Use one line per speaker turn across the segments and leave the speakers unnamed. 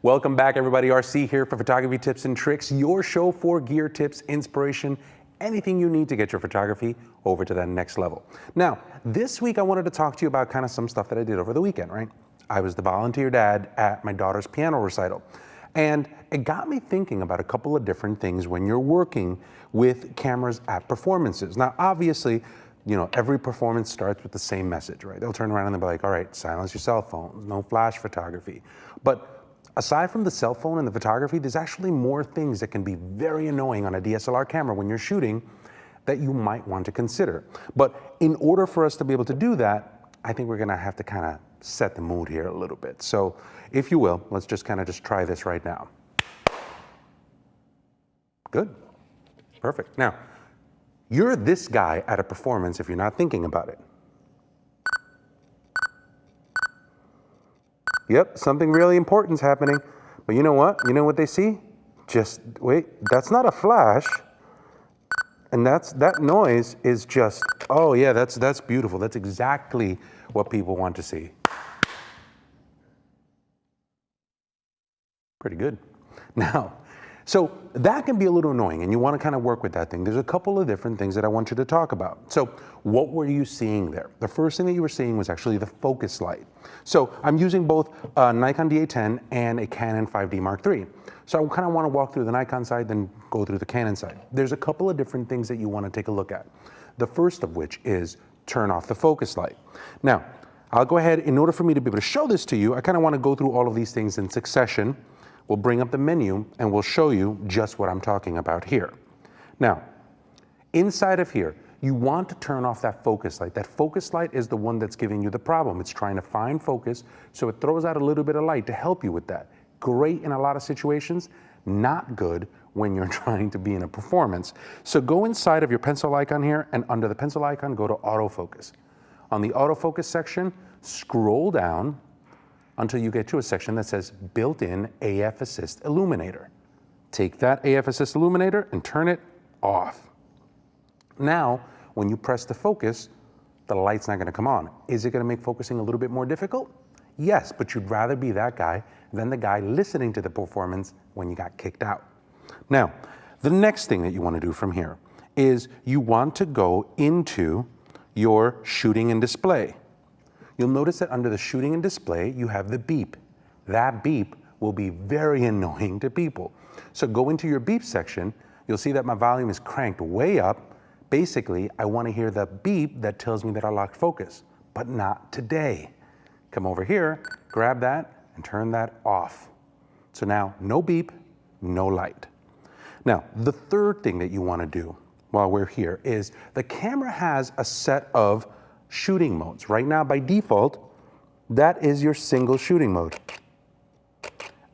Welcome back, everybody. RC here for Photography Tips and Tricks, your show for gear tips, inspiration, anything you need to get your photography over to that next level. Now, this week I wanted to talk to you about kind of some stuff that I did over the weekend, right? I was the volunteer dad at my daughter's piano recital. And it got me thinking about a couple of different things when you're working with cameras at performances. Now, obviously, you know, every performance starts with the same message, right? They'll turn around and they'll be like, all right, silence your cell phones, no flash photography. But aside from the cell phone and the photography, there's actually more things that can be very annoying on a DSLR camera when you're shooting that you might want to consider. But in order for us to be able to do that, I think we're gonna have to kind of set the mood here a little bit. So if you will, let's just kind of just try this right now. Good, perfect. Now, you're this guy at a performance if you're not thinking about it. Yep, something really important is happening. But you know what? You know what they see? Just wait, that's not a flash. And that noise is just, oh yeah, that's beautiful. That's exactly what people want to see. Pretty good. Now, so that can be a little annoying and you want to kind of work with that thing. There's a couple of different things that I want you to talk about. So what were you seeing there? The first thing that you were seeing was actually the focus light. So I'm using both a Nikon D810 and a Canon 5D Mark III. So I kind of want to walk through the Nikon side, then go through the Canon side. There's a couple of different things that you want to take a look at. The first of which is turn off the focus light. Now, I'll go ahead, in order for me to be able to show this to you, I kind of want to go through all of these things in succession. We'll bring up the menu and we'll show you just what I'm talking about here. Now, inside of here, you want to turn off that focus light. That focus light is the one that's giving you the problem. It's trying to find focus, so it throws out a little bit of light to help you with that. Great in a lot of situations, not good when you're trying to be in a performance. So go inside of your pencil icon here, and under the pencil icon, go to autofocus. On the autofocus section, scroll down until you get to a section that says built-in AF Assist Illuminator. Take that AF Assist Illuminator and turn it off. Now, when you press the focus, the light's not gonna come on. Is it gonna make focusing a little bit more difficult? Yes, but you'd rather be that guy than the guy listening to the performance when you got kicked out. Now, the next thing that you wanna do from here is you want to go into your shooting and display. You'll notice that under the shooting and display, you have the beep. That beep will be very annoying to people. So go into your beep section, you'll see that my volume is cranked way up. Basically, I want to hear the beep that tells me that I locked focus, but not today. Come over here, grab that, and turn that off. So now, no beep, no light. Now, the third thing that you want to do while we're here is the camera has a set of shooting modes. Right now, by default, that is your single shooting mode.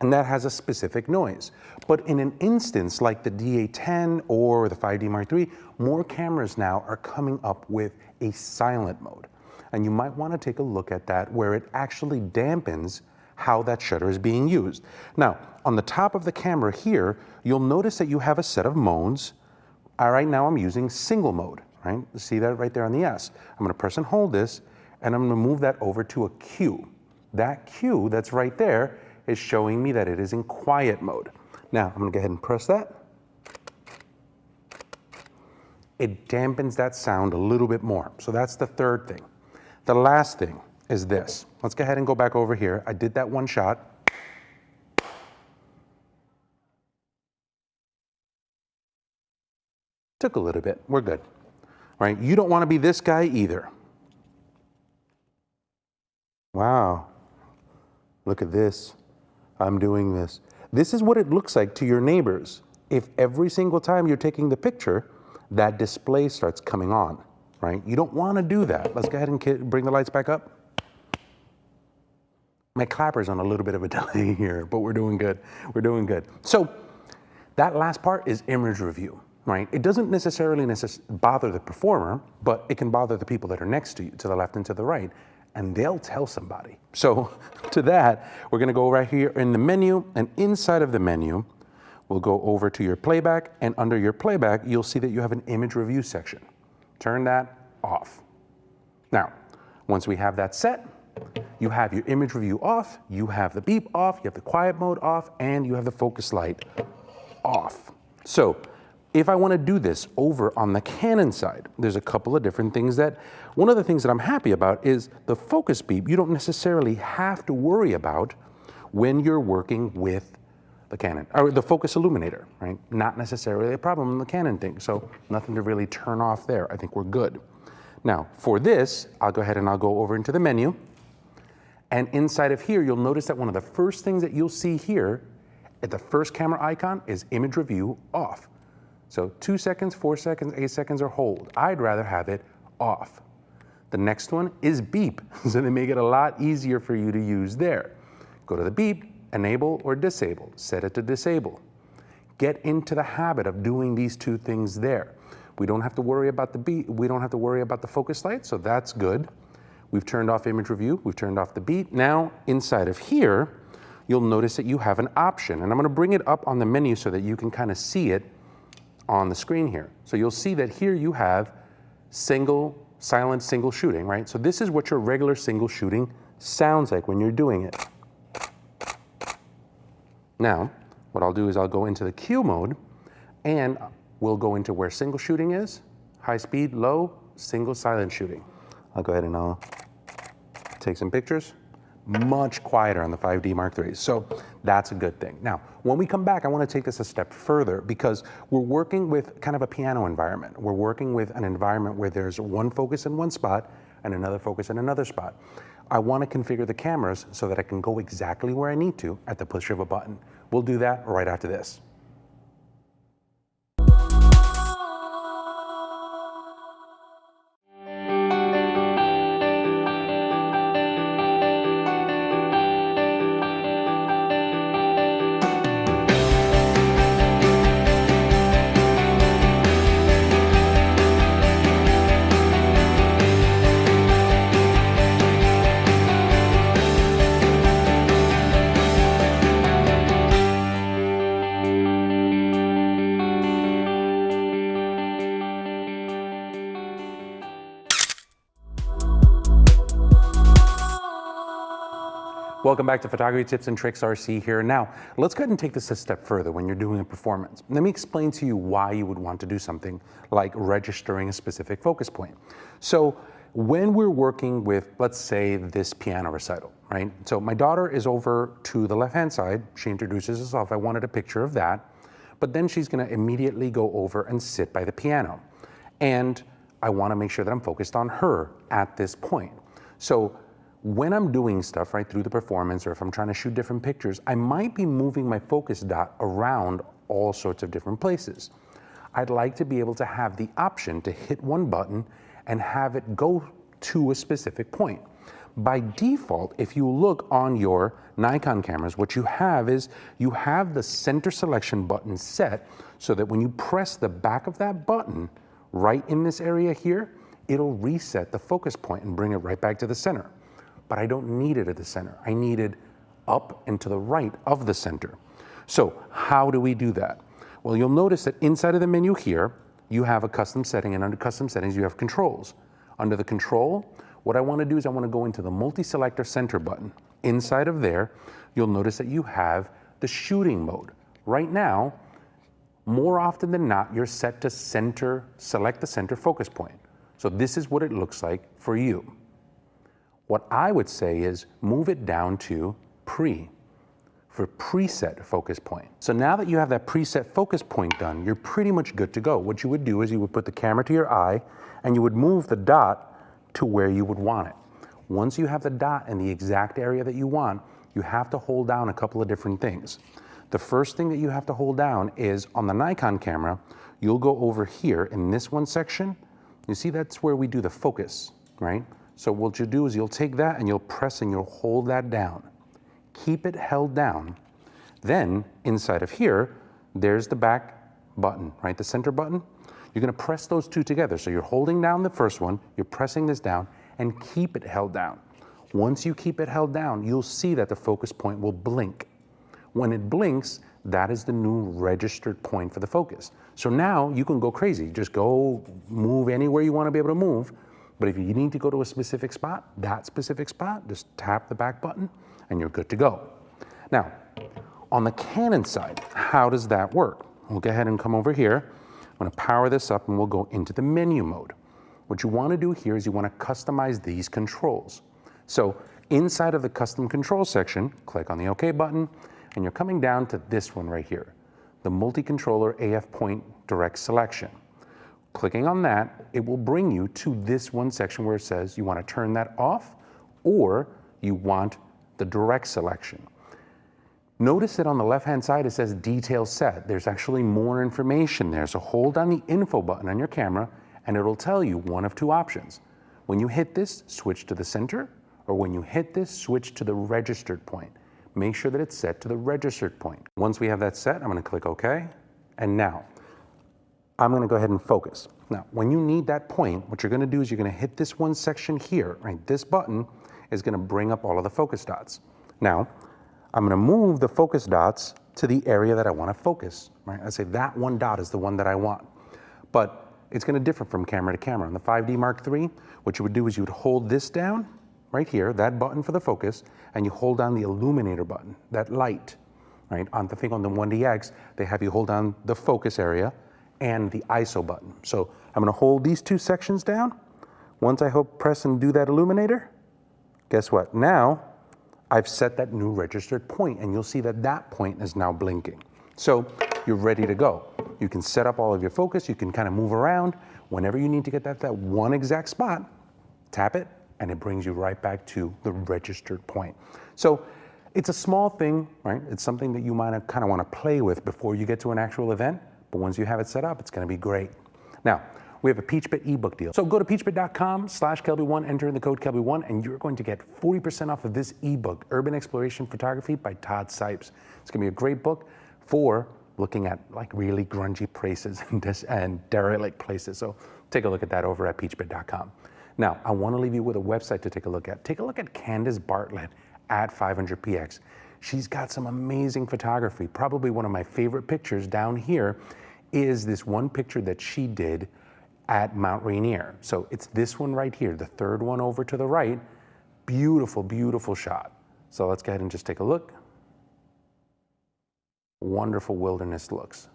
And that has a specific noise. But in an instance like the D810 or the 5D Mark III, more cameras now are coming up with a silent mode. And you might want to take a look at that where it actually dampens how that shutter is being used. Now, on the top of the camera here, you'll notice that you have a set of modes. Right now I'm using single mode. Right? See that right there on the S. I'm going to press and hold this, and I'm going to move that over to a Q. That Q that's right there is showing me that it is in quiet mode. Now, I'm going to go ahead and press that. It dampens that sound a little bit more. So that's the third thing. The last thing is this. Let's go ahead and go back over here. I did that one shot. Took a little bit. We're good. Right? You don't want to be this guy either. Wow. Look at this. I'm doing this. This is what it looks like to your neighbors. If every single time you're taking the picture, that display starts coming on, right? You don't want to do that. Let's go ahead and bring the lights back up. My clapper's on a little bit of a delay here, but we're doing good. We're doing good. So that last part is image review. Right? It doesn't necessarily bother the performer, but it can bother the people that are next to you, to the left and to the right, and they'll tell somebody. So to that, we're going to go right here in the menu, and inside of the menu, we'll go over to your playback, and under your playback, you'll see that you have an image review section. Turn that off. Now, once we have that set, you have your image review off, you have the beep off, you have the quiet mode off, and you have the focus light off. So if I want to do this over on the Canon side, there's a couple of different things one of the things that I'm happy about is the focus beep. You don't necessarily have to worry about when you're working with the Canon, or the focus illuminator, right? Not necessarily a problem in the Canon thing, so nothing to really turn off there. I think we're good. Now, for this, I'll go ahead and I'll go over into the menu, and inside of here, you'll notice that one of the first things that you'll see here at the first camera icon is image review off. So 2 seconds, 4 seconds, 8 seconds, or hold. I'd rather have it off. The next one is beep, so they make it a lot easier for you to use there. Go to the beep, enable or disable, set it to disable. Get into the habit of doing these two things there. We don't have to worry about the beep, we don't have to worry about the focus light, so that's good. We've turned off image review, we've turned off the beep. Now, inside of here, you'll notice that you have an option, and I'm gonna bring it up on the menu so that you can kind of see it on the screen here. So you'll see that here you have silent single shooting, right? So this is what your regular single shooting sounds like when you're doing it. Now, what I'll do is I'll go into the Q mode, and we'll go into where single shooting is, high speed, low, single silent shooting. I'll go ahead and I'll take some pictures. Much quieter on the 5D Mark IIIs, so that's a good thing. Now, when we come back, I want to take this a step further because we're working with kind of a piano environment. We're working with an environment where there's one focus in one spot and another focus in another spot. I want to configure the cameras so that I can go exactly where I need to at the push of a button. We'll do that right after this. Welcome back to Photography Tips and Tricks RC here. Now, let's go ahead and take this a step further when you're doing a performance. Let me explain to you why you would want to do something like registering a specific focus point. So when we're working with, let's say, this piano recital, right? So my daughter is over to the left-hand side. She introduces herself. I wanted a picture of that. But then she's going to immediately go over and sit by the piano. And I want to make sure that I'm focused on her at this point. So when I'm doing stuff right through the performance, or if I'm trying to shoot different pictures, I might be moving my focus dot around all sorts of different places. I'd like to be able to have the option to hit one button and have it go to a specific point. By default, if you look on your Nikon cameras, what you have is you have the center selection button set so that when you press the back of that button right in this area here, it'll reset the focus point and bring it right back to the center. But I don't need it at the center. I need it up and to the right of the center. So how do we do that? Well, you'll notice that inside of the menu here, you have a custom setting, and under custom settings, you have controls. Under the control, what I want to do is I want to go into the multi-selector center button. Inside of there, you'll notice that you have the shooting mode. Right now, more often than not, you're set to select the center focus point. So this is what it looks like for you. What I would say is move it down to for preset focus point. So now that you have that preset focus point done, you're pretty much good to go. What you would do is you would put the camera to your eye and you would move the dot to where you would want it. Once you have the dot in the exact area that you want, you have to hold down a couple of different things. The first thing that you have to hold down is on the Nikon camera, you'll go over here in this one section. You see, that's where we do the focus, right? So what you'll do is you'll take that and you'll press and you'll hold that down. Keep it held down. Then inside of here, there's the back button, right? The center button. You're gonna press those two together. So you're holding down the first one, you're pressing this down, and keep it held down. Once you keep it held down, you'll see that the focus point will blink. When it blinks, that is the new registered point for the focus. So now you can go crazy. Just go move anywhere you wanna be able to move. But if you need to go to a specific spot, that specific spot, just tap the back button and you're good to go. Now, on the Canon side, how does that work? We'll go ahead and come over here. I'm gonna power this up and we'll go into the menu mode. What you wanna do here is you wanna customize these controls. So inside of the custom control section, click on the OK button, and you're coming down to this one right here, the multi-controller AF point direct selection. Clicking on that, it will bring you to this one section where it says you want to turn that off or you want the direct selection. Notice that on the left-hand side it says detail set. There's actually more information there. So hold on the info button on your camera and it'll tell you one of two options. When you hit this, switch to the center, or when you hit this, switch to the registered point. Make sure that it's set to the registered point. Once we have that set, I'm going to click OK. And now I'm going to go ahead and focus. Now, when you need that point, what you're going to do is you're going to hit this one section here, right? This button is going to bring up all of the focus dots. Now, I'm going to move the focus dots to the area that I want to focus, right? I say that one dot is the one that I want. But it's going to differ from camera to camera. On the 5D Mark III, what you would do is you would hold this down right here, that button for the focus, and you hold down the illuminator button, that light, right? On the thing on the 1DX, they have you hold down the focus area and the ISO button. So I'm gonna hold these two sections down. Once I press and do that illuminator, guess what? Now, I've set that new registered point, and you'll see that that point is now blinking. So you're ready to go. You can set up all of your focus, you can kind of move around. Whenever you need to get that one exact spot, tap it, and it brings you right back to the registered point. So it's a small thing, right? It's something that you might kind of want to play with before you get to an actual event, but once you have it set up, it's going to be great. Now, we have a PeachBit ebook deal. So go to peachbit.com/Kelby1, enter in the code Kelby1, and you're going to get 40% off of this ebook, Urban Exploration Photography by Todd Sipes. It's going to be a great book for looking at like really grungy places and derelict places. So take a look at that over at peachbit.com. Now, I want to leave you with a website to take a look at. Take a look at Candace Bartlett at 500px. She's got some amazing photography. Probably one of my favorite pictures down here is this one picture that she did at Mount Rainier. So it's this one right here, the third one over to the right. Beautiful, beautiful shot. So let's go ahead and just take a look. Wonderful wilderness looks.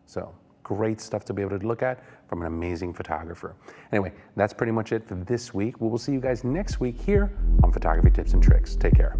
So great stuff to be able to look at from an amazing photographer. Anyway, that's pretty much it for this week. We will see you guys next week here on Photography Tips and Tricks. Take care.